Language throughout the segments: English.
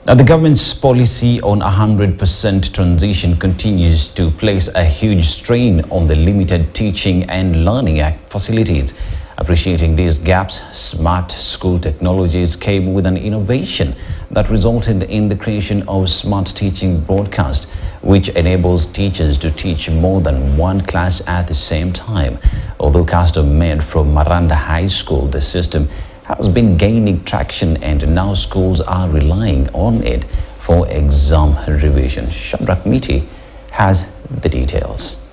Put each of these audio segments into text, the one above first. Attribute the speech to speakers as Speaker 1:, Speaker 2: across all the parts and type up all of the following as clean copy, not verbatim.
Speaker 1: Now, the government's policy on 100% transition continues to place a huge strain on the limited teaching and learning facilities. Appreciating these gaps, Smart School Technologies came with an innovation that resulted in the creation of Smart Teaching Broadcast, which enables teachers to teach more than one class at the same time. Although custom-made from Maranda High School, the system has been gaining traction and now schools are relying on it for exam revision. Shabrak Miti has the details.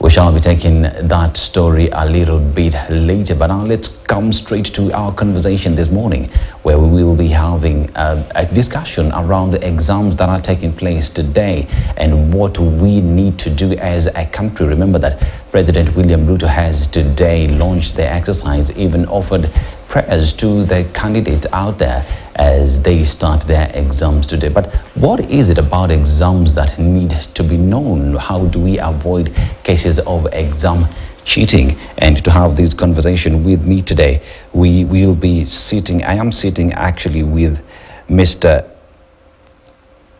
Speaker 1: We shall be taking that story a little bit later, but now let's come straight to our conversation this morning, where we will be having a discussion around the exams that are taking place today and what we need to do as a country. Remember that President William Ruto has today launched the exercise, even offered prayers to the candidates out there as they start their exams today. But what is it about exams that need to be known? How do we avoid cases of exam cheating? And to have this conversation with me today, I am sitting actually with Mr.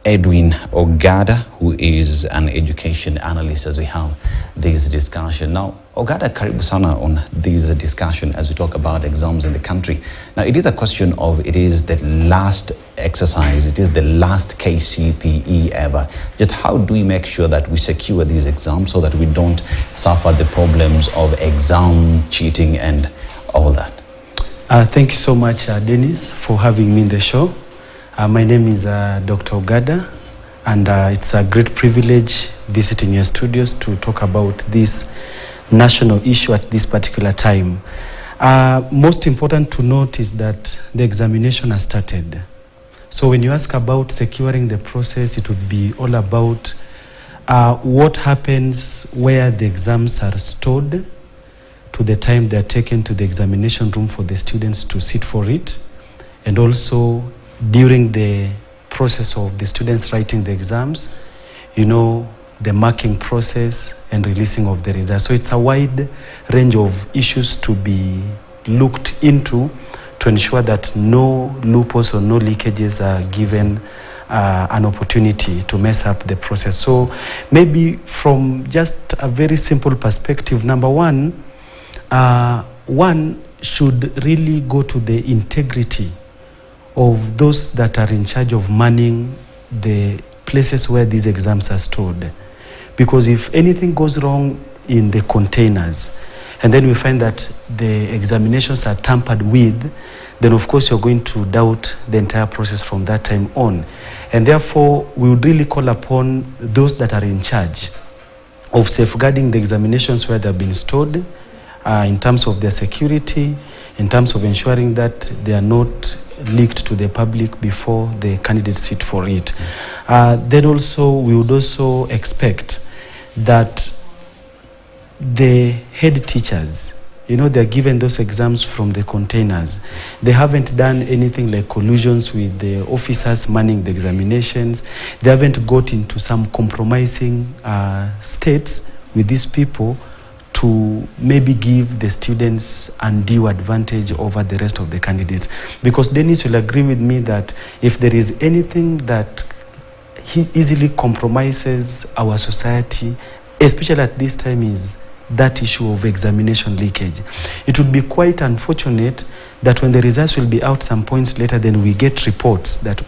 Speaker 1: Edwin Ogada, who is an education analyst, as we have this discussion. Now, Ogada, karibu sana on this discussion as we talk about exams in the country. Now, it is a question of, it is the last exercise, it is the last KCPE ever. Just how do we make sure that we secure these exams so that we don't suffer the problems of exam cheating and all that?
Speaker 2: Thank you so much, Dennis, for having me in the show. My name is Dr. Ogada, and it's a great privilege visiting your studios to talk about this national issue at this particular time. Most important to note is that the examination has started. So when you ask about securing the process, it would be all about what happens where the exams are stored to the time they're taken to the examination room for the students to sit for it, and also during the process of the students writing the exams, the marking process and releasing of the results. So it's a wide range of issues to be looked into to ensure that no loopholes or no leakages are given an opportunity to mess up the process. So maybe from just a very simple perspective, number one should really go to the integrity of those that are in charge of manning the places where these exams are stored. Because if anything goes wrong in the containers, and then we find that the examinations are tampered with, then of course you're going to doubt the entire process from that time on. And therefore, we would really call upon those that are in charge of safeguarding the examinations where they're being stored, in terms of their security, in terms of ensuring that they are not leaked to the public before the candidates sit for it. Then also, we would also expect that the head teachers, they're given those exams from the containers. They haven't done anything like collusions with the officers manning the examinations. They haven't got into some compromising states with these people to maybe give the students undue advantage over the rest of the candidates. Because Dennis will agree with me that if there is anything that easily compromises our society, especially at this time, is that issue of examination leakage. It would be quite unfortunate that when the results will be out some points later, then we get reports that,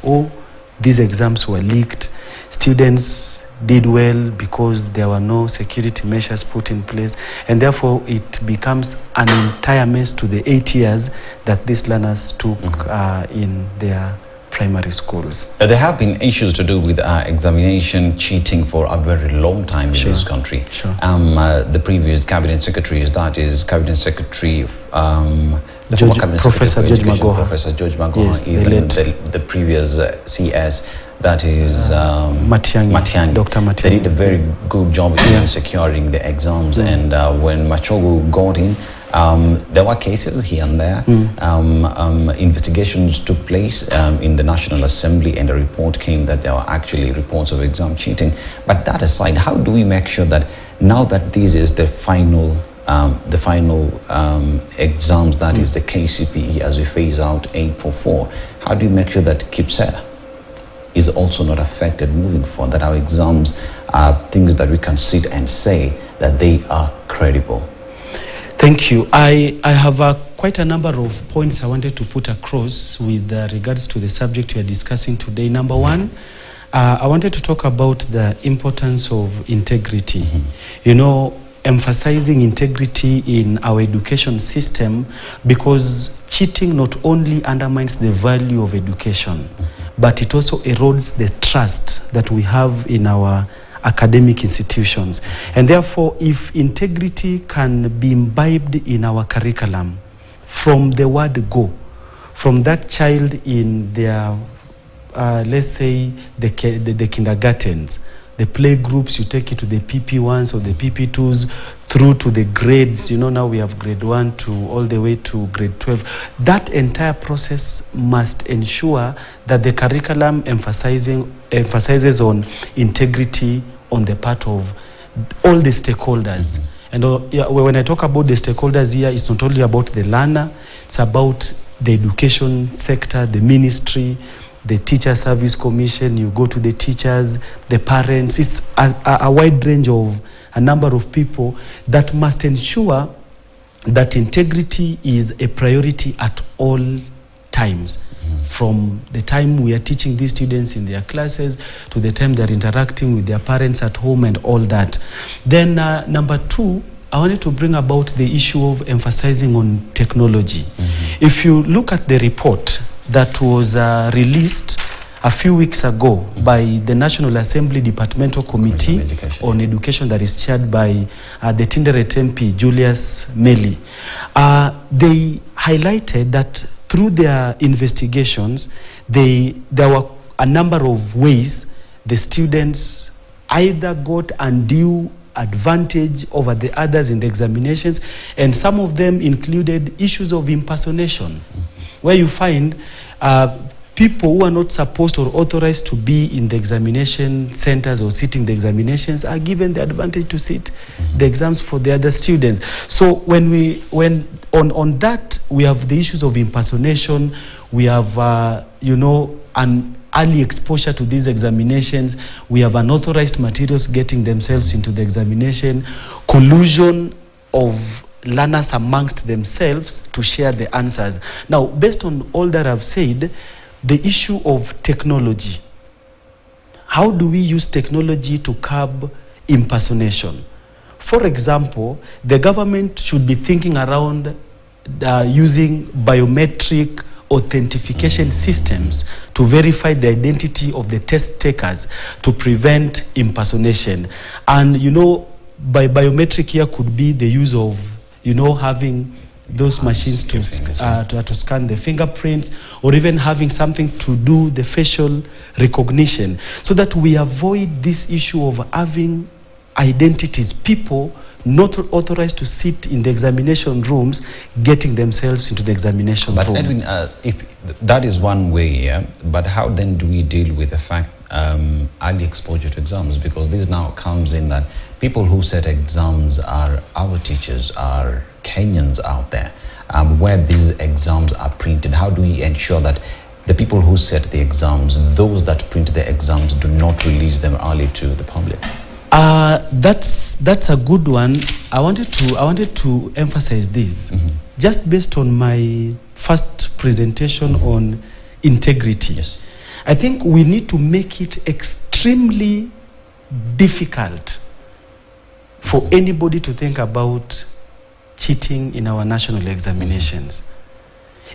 Speaker 2: these exams were leaked, students did well because there were no security measures put in place, and therefore it becomes an entire mess to the 8 years that these learners took in their primary schools.
Speaker 1: There have been issues to do with examination cheating for a very long time in this country.
Speaker 2: Sure.
Speaker 1: The previous cabinet secretaries, that is Cabinet Secretary,
Speaker 2: Professor George Magoha,
Speaker 1: yes, even the previous CS, that is
Speaker 2: Matiang'i. Dr. Matiang'i.
Speaker 1: They did a very good job in securing the exams, and when Machogu got in, there were cases here and there. Investigations took place in the National Assembly, and a report came that there were actually reports of exam cheating. But that aside, how do we make sure that now that this is the final the final exams, that is the KCPE, as we phase out 844. How do you make sure that KIPSEA is also not affected moving forward, that our exams are things that we can sit and say that they are credible?
Speaker 2: Thank you. I have quite a number of points I wanted to put across with regards to the subject we are discussing today. Number one, I wanted to talk about the importance of integrity. You know, emphasizing integrity in our education system, because cheating not only undermines the value of education, but it also erodes the trust that we have in our academic institutions. And therefore, if integrity can be imbibed in our curriculum from the word go, from that child in their, let's say, the kindergartens, the play groups, you take it to the PP1s or the PP2s, through to the grades. You know, now we have grade 1 to all the way to grade 12. That entire process must ensure that the curriculum emphasizes on integrity on the part of all the stakeholders. And when I talk about the stakeholders here, it's not only about the learner, it's about the education sector, the ministry, the Teacher Service Commission. You go to the teachers, the parents. It's a wide range of a number of people that must ensure that integrity is a priority at all times. From the time we are teaching these students in their classes to the time they're interacting with their parents at home and all that. Then number two, I wanted to bring about the issue of emphasizing on technology. If you look at the report that was released a few weeks ago by the National Assembly Departmental Committee on Education that is chaired by the Tinderet MP, Julius Meli, they highlighted that through their investigations, there were a number of ways the students either got undue advantage over the others in the examinations, and some of them included issues of impersonation, where you find people who are not supposed or authorized to be in the examination centers or sitting the examinations are given the advantage to sit the exams for the other students. So when on that, we have the issues of impersonation, we have you know, an early exposure to these examinations, we have unauthorized materials getting themselves into the examination, collusion of learners amongst themselves to share the answers. Now, based on all that I've said, the issue of technology. How do we use technology to curb impersonation? For example, the government should be thinking around using biometric authentication systems to verify the identity of the test takers to prevent impersonation. And, you know, by biometric here could be the use of, you know, having those machines to scan the fingerprints, or even having something to do the facial recognition, so that we avoid this issue of having identities, people not authorized to sit in the examination rooms, getting themselves into the examination room. But
Speaker 1: Edwin, if that is one way, yeah, but how then do we deal with the fact early exposure to exams? Because this now comes in that people who set exams are our teachers, are Kenyans out there, where these exams are printed. How do we ensure that the people who set the exams, those that print the exams, do not release them early to the public? That's a good one. I wanted to emphasize this. Just based on my first presentation on integrity. Yes. I think we need to make it extremely difficult for anybody to think about cheating in our national examinations.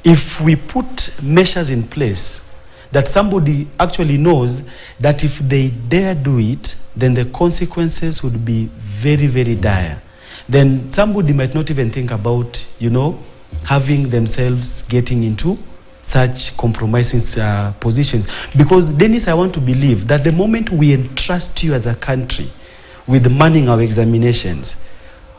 Speaker 1: If we put measures in place that somebody actually knows that if they dare do it, then the consequences would be very, very dire, then somebody might not even think about, you know, having themselves getting into such compromising positions. Because, Dennis, I want to believe that the moment we entrust you as a country with manning our examinations,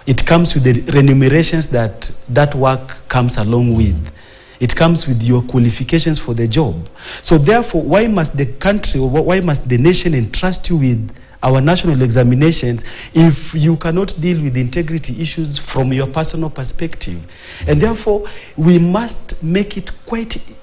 Speaker 1: it comes with the remunerations that that work comes along with. It comes with your qualifications for the job. So therefore, why must the country, or why must the nation entrust you with
Speaker 2: our national examinations if you cannot deal with integrity issues from your personal perspective. And therefore, we must make it quite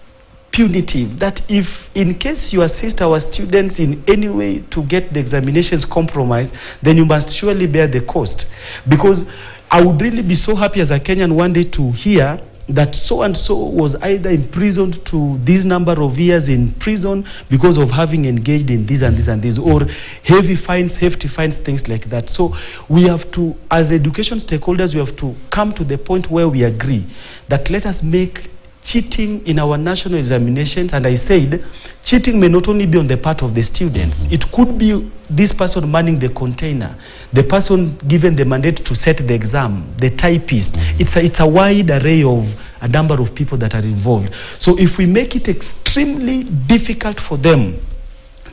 Speaker 2: punitive that if in case you assist our students in any way to get the examinations compromised, then you must surely bear the cost. Because I would really be so happy as a Kenyan one day to hear that so-and-so was either imprisoned to this number of years in prison because of having engaged in this and this and this, or heavy fines, hefty fines, things like that. So we have to, as education stakeholders, we have to come to the point where we agree that let us make cheating in our national examinations, and I said, cheating may not only be on the part of the students. It could be this person manning the container, the person given the mandate to set the exam, the typist. It's a wide array of a number of people that are involved. So if we make it extremely difficult for them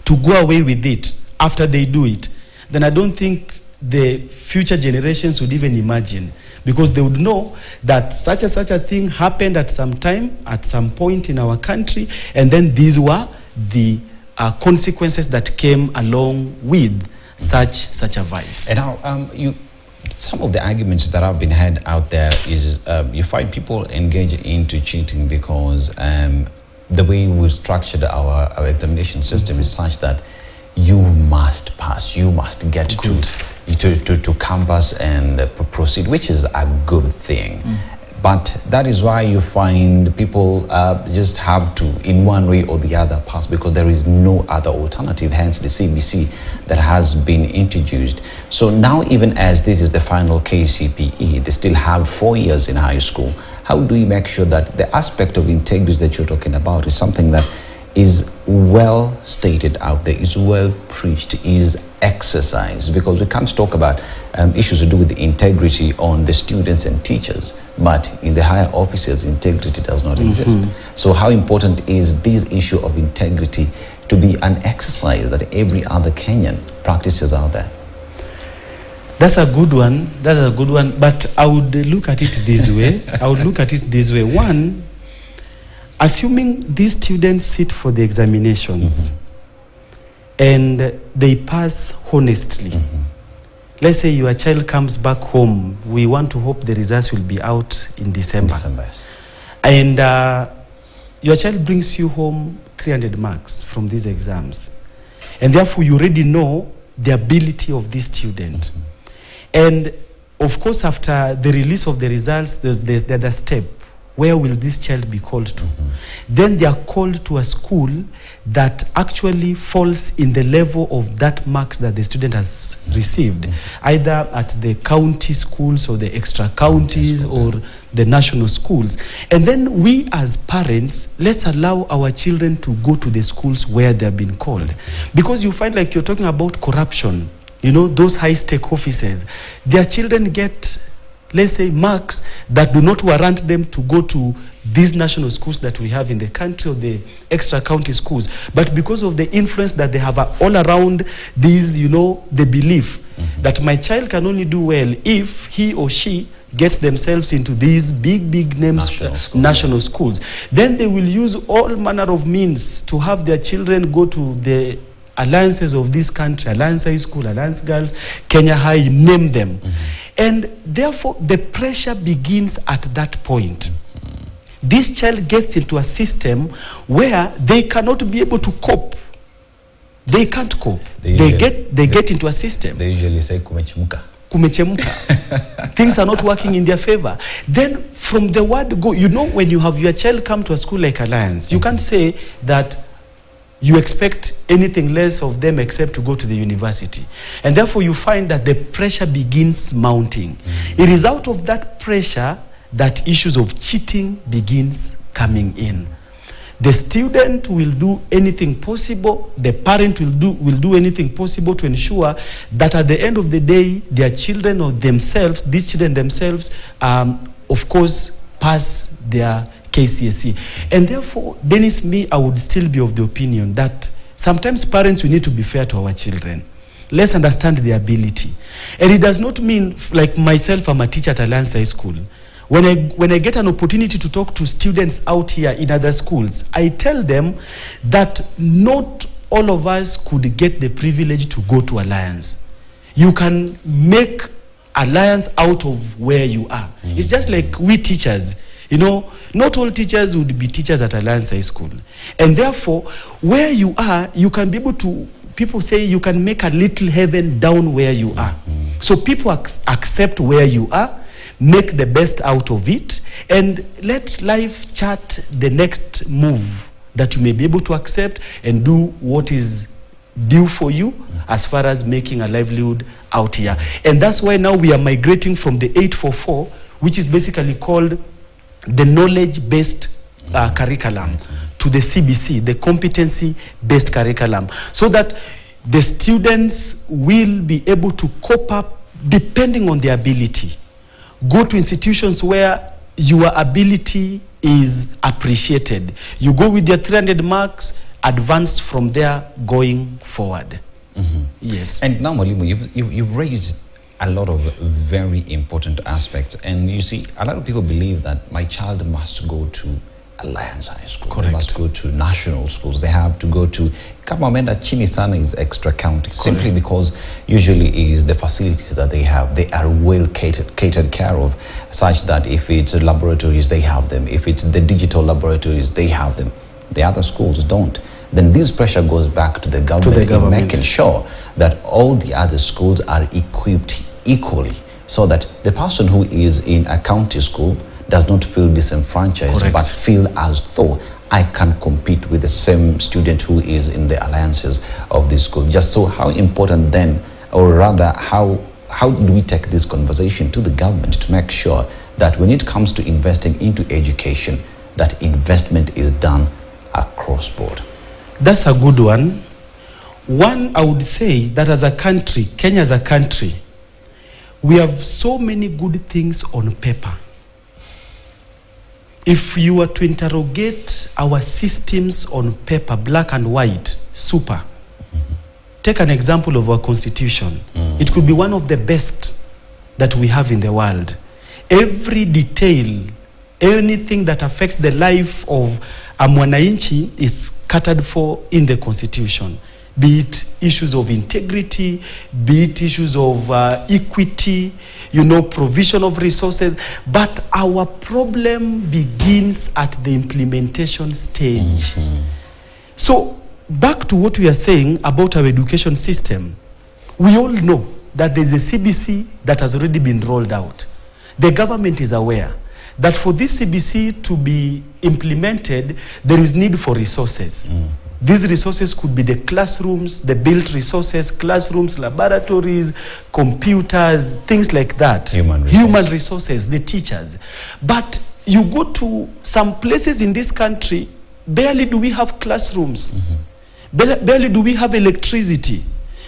Speaker 2: to go away with it after they do it, then I don't think the future generations would even imagine, because they would know that such a thing happened at some time, at some point in our country, and then these were the consequences that came along with such a vice.
Speaker 1: And now, some of the arguments that have been had out there is you find people engage into cheating because the way we structured our examination system is such that you must pass, you must get to campus and proceed, which is a good thing. But that is why you find people just have to, in one way or the other, pass, because there is no other alternative, hence the CBC that has been introduced. So now, even as this is the final KCPE, they still have 4 years in high school. How do you make sure that the aspect of integrity that you're talking about is something that is well stated out there, is well preached, is exercised? Because we can't talk about issues to do with the integrity on the students and teachers, but in the higher officers, integrity does not exist. So how important is this issue of integrity to be an exercise that every other Kenyan practices out there?
Speaker 2: That's a good one. That's a good one. But I would look at it this way. I would look at it this way. One, assuming these students sit for the examinations and they pass honestly. Let's say your child comes back home. We want to hope the results will be out in December. And your child brings you home 300 marks from these exams. And therefore, you already know the ability of this student. And of course, after the release of the results, there's the other step. Where will this child be called to? Then they are called to a school that actually falls in the level of that marks that the student has received, either at the county schools or the extra counties or the national schools. And then we as parents, let's allow our children to go to the schools where they've been called. Because you find, like you're talking about corruption, you know, those high-stake officers, their children get, let's say, marks that do not warrant them to go to these national schools that we have in the country or the extra county schools. But because of the influence that they have all around these, you know, the belief that my child can only do well if he or she gets themselves into these big names national schools. Then they will use all manner of means to have their children go to the alliances of this country, Alliance High School, Alliance Girls, Kenya High, name them. And therefore, the pressure begins at that point. This child gets into a system where they cannot be able to cope. They can't cope. They get into a system.
Speaker 1: They usually say kumechemka.
Speaker 2: Kumechemka. Things are not working in their favor. Then from the word go, you know, when you have your child come to a school like Alliance, you can't say that you expect anything less of them except to go to the university. And therefore you find that the pressure begins mounting. It is out of that pressure that issues of cheating begins coming in. The student will do anything possible, the parent will do anything possible to ensure that at the end of the day, their children or themselves, these children themselves, of course, pass their KCSE. And therefore, Dennis, I would still be of the opinion that sometimes parents, we need to be fair to our children. Let's understand their ability. And it does not mean, like myself, I'm a teacher at Alliance High School. When I get an opportunity to talk to students out here in other schools, I tell them that not all of us could get the privilege to go to Alliance. You can make Alliance out of where you are. It's just like we teachers. You know, not all teachers would be teachers at Alliance High School. And therefore, where you are, you can be able to, people say you can make a little heaven down where you are. So people accept where you are, make the best out of it, and let life chart the next move that you may be able to accept and do what is due for you as far as making a livelihood out here. And that's why now we are migrating from the 844, which is basically called the knowledge-based curriculum, to the CBC, the competency-based curriculum, so that the students will be able to cope up depending on their ability. Go to institutions where your ability is appreciated. You go with your 300 marks, advance from there going forward. Yes.
Speaker 1: And now, Mwalimu, you've raised a lot of very important aspects, and you see, a lot of people believe that my child must go to Alliance High School.
Speaker 2: Correct.
Speaker 1: They must go to national schools. They have to go to Kamamenda Chini Sana is extra county, simply because usually is the facilities that they have. They are well catered care of, such that if it's laboratories, they have them. If it's the digital laboratories, they have them. The other schools don't. Then this pressure goes back to the government, in making sure that all the other schools are equipped equally, so that the person who is in a county school does not feel disenfranchised,
Speaker 2: Correct.
Speaker 1: but feel as though I can compete with the same student who is in the alliances of this school. Just so how important then, or rather how do we take this conversation to the government to make sure that when it comes to investing into education, that investment is done across board?
Speaker 2: That's a good one. One, I would say that as a country, Kenya as a country, we have so many good things on paper. If you were to interrogate our systems on paper, black and white, super. Take an example of our constitution. It could be one of the best that we have in the world. Every detail, anything that affects the life of a mwananchi is catered for in the constitution. Be it issues of integrity, be it issues of equity, you know, provision of resources. But our problem begins at the implementation stage. So back to what we are saying about our education system, we all know that there's a CBC that has already been rolled out. The government is aware that for this CBC to be implemented, there is need for resources. These resources could be the classrooms, the built resources, classrooms, laboratories, computers, things like that. Human resources, the teachers. But you go to some places in this country, barely do we have classrooms. Barely do we have electricity.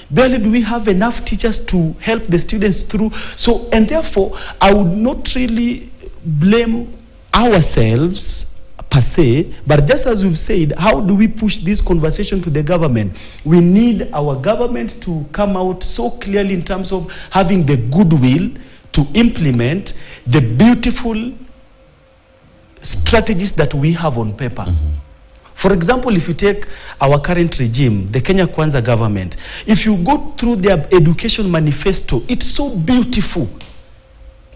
Speaker 2: Barely do we have enough teachers to help the students through. So, and therefore, I would not really blame ourselves per se, but just as we've said, how do we push this conversation to the government? We need our government to come out so clearly in terms of having the goodwill to implement the beautiful strategies that we have on paper. For example, if you take our current regime, the Kenya Kwanza government, if you go through their education manifesto, it's so beautiful.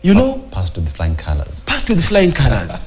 Speaker 2: You know? Passed with the flying colors. Passed with the flying colors.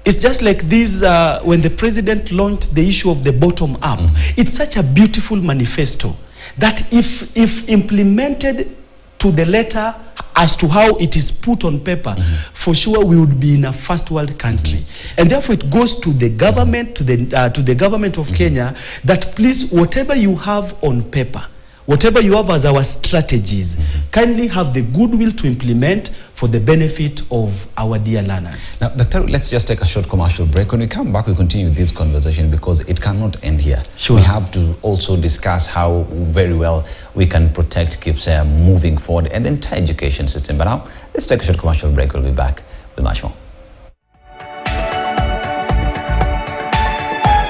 Speaker 2: It's just like this, when the president launched the issue of the bottom up. It's such a beautiful manifesto that if implemented to the letter as to how it is put on paper, for sure we would be in a first world country. And therefore it goes to the government, to the government of Kenya, that please, whatever you have on paper, whatever you have as our strategies, kindly have the goodwill to implement for the benefit of our dear learners.
Speaker 1: Now, Dr. Let's just take a short commercial break. When we come back, we continue this conversation because it cannot end here.
Speaker 2: Sure.
Speaker 1: We have to also discuss how very well we can protect KIPSA moving forward and the entire education system. But now, let's take a short commercial break. We'll be back with much more.